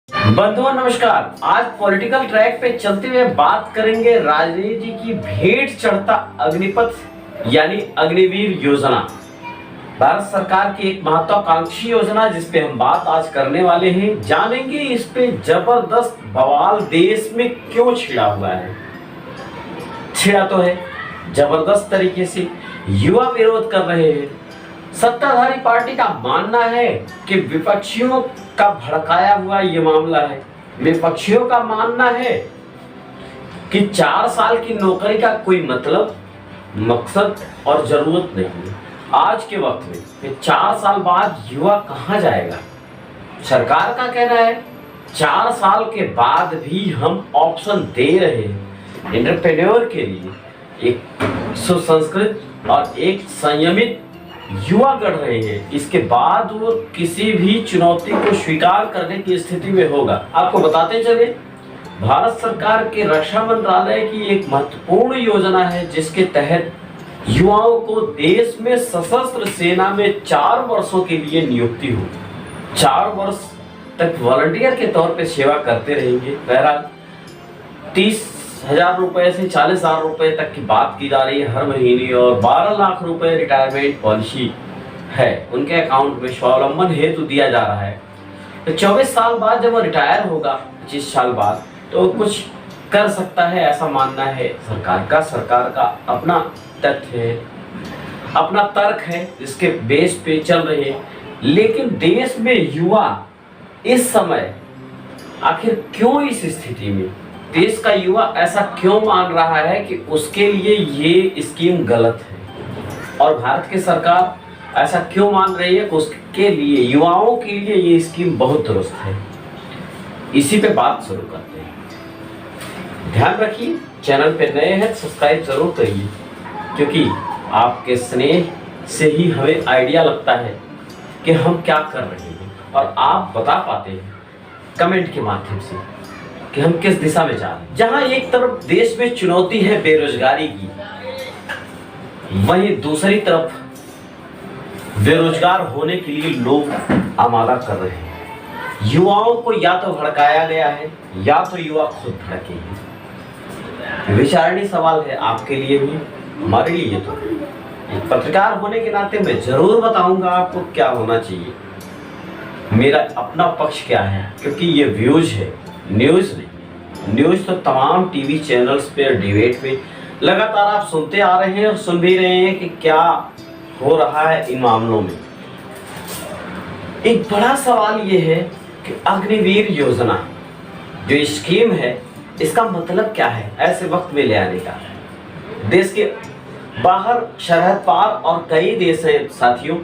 बंधुओं नमस्कार। आज पॉलिटिकल ट्रैक पे चलते हुए बात करेंगे राजनीति की भेंट चढ़ता अग्निपथ यानी अग्निवीर योजना। भारत सरकार की एक महत्वाकांक्षी योजना जिस पे हम बात आज करने वाले हैं। जानेंगे इस पे जबरदस्त बवाल देश में क्यों छिड़ा हुआ है। छिड़ा तो है जबरदस्त तरीके से, युवा विरोध कर रहे हैं। सत्ताधारी पार्टी का मानना है कि विपक्षियों का भड़काया हुआ ये मामला है। विपक्षियों का मानना है कि 4 साल की नौकरी का कोई मतलब, मकसद और जरूरत नहीं है। आज के वक्त में कि 4 साल बाद युवा कहां जाएगा। सरकार का कहना है 4 साल के बाद भी हम ऑप्शन दे रहे हैं एंटरप्रेन्योर के लिए। एक सुसंस्कृत और एक संयमित युवा गढ़ रहे हैं। इसके बाद वो किसी भी चुनौती को स्वीकार करने की स्थिति में होगा। आपको बताते चले, भारत सरकार के रक्षा मंत्रालय की एक महत्वपूर्ण योजना है जिसके तहत युवाओं को देश में सशस्त्र सेना में 4 वर्षों के लिए नियुक्ति हो। 4 वर्ष तक वॉलंटियर के तौर पे सेवा करते रहेंगे। बहरहाल 30,000 रुपए से 40,000 रुपए तक की बात की जा रही है हर महीने, और 12 लाख रुपए रिटायरमेंट पॉलिसी है उनके अकाउंट में स्वावलंबन हेतु दिया जा रहा है। तो 24 साल बाद जब वो रिटायर होगा, 25 साल बाद, तो कुछ कर सकता है ऐसा मानना है सरकार का। सरकार का अपना तथ्य है, अपना तर्क है जिसके बेस पे चल रहे हैं। लेकिन देश में युवा इस समय आखिर क्यों इस स्थिति में, देश का युवा ऐसा क्यों मान रहा है कि उसके लिए ये स्कीम गलत है, और भारत की सरकार ऐसा क्यों मान रही है कि उसके लिए, युवाओं के लिए ये स्कीम बहुत दुरुस्त है। इसी पे बात शुरू करते हैं। ध्यान रखिए, चैनल पे नए हैं सब्सक्राइब जरूर करिए, क्योंकि आपके स्नेह से ही हमें आइडिया लगता है कि हम क्या कर रहे हैं, और आप बता पाते हैं कमेंट के माध्यम से कि हम किस दिशा में जा रहे हैं। जहां एक तरफ देश में चुनौती है बेरोजगारी की, वहीं दूसरी तरफ बेरोजगार होने के लिए लोग आमादा कर रहे हैं। युवाओं को या तो भड़काया गया है या तो युवा खुद भड़के हैं। विचारणीय सवाल है आपके लिए भी, हमारे लिए तो। एक पत्रकार होने के नाते मैं जरूर बताऊंगा आपको क्या होना चाहिए, मेरा अपना पक्ष क्या है, क्योंकि ये व्यूज है, न्यूज नहीं। न्यूज तो तमाम टीवी चैनल्स पे, डिबेट पे लगातार आप सुनते आ रहे हैं और सुन भी रहे हैं कि क्या हो रहा है इन मामलों में। एक बड़ा सवाल ये है कि अग्निवीर योजना जो स्कीम है, इसका मतलब क्या है ऐसे वक्त में ले आने का। देश के बाहर सरहद पार और कई देश हैं साथियों,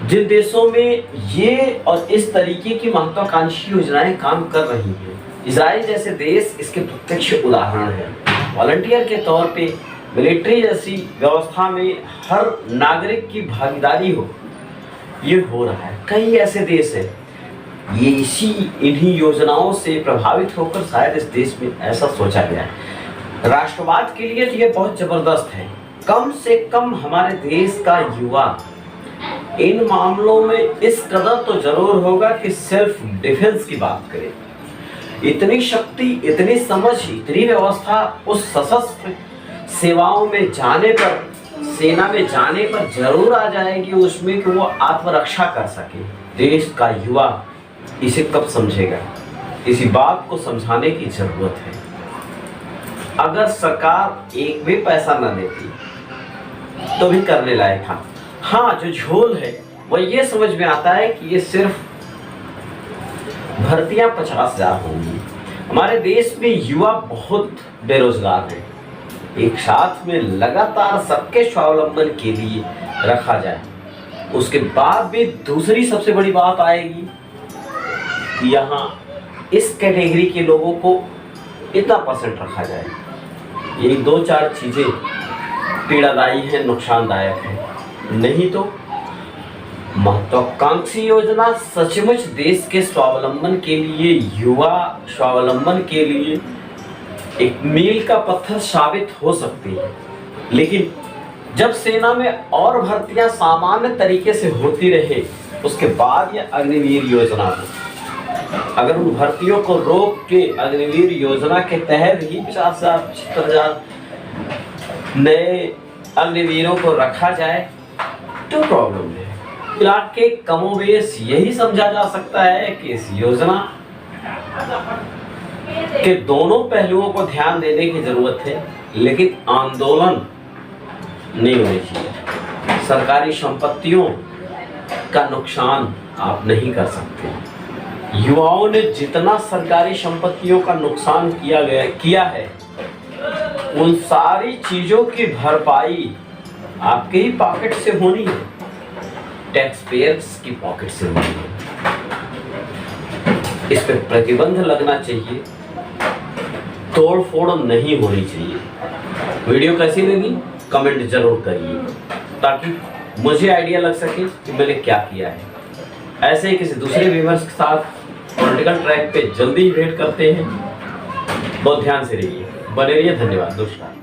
जिन देशों में ये और इस तरीके की महत्वाकांक्षी योजनाएं काम कर रही हैं। इजराइल जैसे देश इसके प्रत्यक्ष उदाहरण है। वॉलंटियर के तौर पे मिलिट्री जैसी व्यवस्था में हर नागरिक की भागीदारी हो, ये हो रहा है। कई ऐसे देश हैं, ये इन्हीं योजनाओं से प्रभावित होकर शायद इस देश में ऐसा सोचा गया है। राष्ट्रवाद के लिए तो ये बहुत जबरदस्त है। कम से कम हमारे देश का युवा इन मामलों में इस कदर तो जरूर होगा कि सेल्फ डिफेंस की बात करें। इतनी शक्ति, इतनी समझ, इतनी व्यवस्था उस सशस्त्र सेवाओं में जाने पर, सेना में जाने पर जरूर आ जाएगी उसमें कि वो आत्मरक्षा कर सके। देश का युवा इसे कब समझेगा, इसी बात को समझाने की जरूरत है। अगर सरकार एक भी पैसा न देती तो भी करने लायक था। हाँ, जो झोल है वह ये समझ में आता है कि ये सिर्फ भर्तियां 50,000 होंगी। हमारे देश में युवा बहुत बेरोजगार हैं। एक साथ में लगातार सबके स्वावलंबन के लिए रखा जाए, उसके बाद भी दूसरी सबसे बड़ी बात आएगी कि यहाँ इस कैटेगरी के लोगों को इतना % रखा जाए। ये 2-4 चीजें पीड़ादायी है, नुकसानदायक है। नहीं तो महत्वाकांक्षी योजना सचमुच देश के स्वावलंबन के लिए, युवा स्वावलंबन के लिए एक मील का पत्थर साबित हो सकती है। लेकिन जब सेना में और भर्तियां सामान्य तरीके से होती रहे, उसके बाद यह अग्निवीर योजना हो। अगर उन भर्तियों को रोक के अग्निवीर योजना के तहत ही 50,000-75,000 नए अग्निवीरों को रखा जाए तो प्रॉब्लम है। फिलहाल के कमोबेश यही समझा जा सकता है कि इस योजना के दोनों पहलुओं को ध्यान देने की जरूरत है, लेकिन आंदोलन नहीं होनी चाहिए। सरकारी संपत्तियों का नुकसान आप नहीं कर सकते। युवाओं ने जितना सरकारी संपत्तियों का नुकसान किया है उन सारी चीजों की भरपाई आपके ही पॉकेट से होनी है, टैक्स पेयर्स की पॉकेट से होनी है। इस पे प्रतिबंध लगना चाहिए, तोड़ फोड़ नहीं होनी चाहिए। वीडियो कैसी लगी कमेंट जरूर करिए ताकि मुझे आइडिया लग सके कि मैंने क्या किया है। ऐसे ही किसी दूसरे व्यूअर्स के साथ पॉलिटिकल ट्रैक पे जल्दी ही भेंट करते हैं। बहुत ध्यान से रहिए, बने रहिए। धन्यवाद, नमस्कार।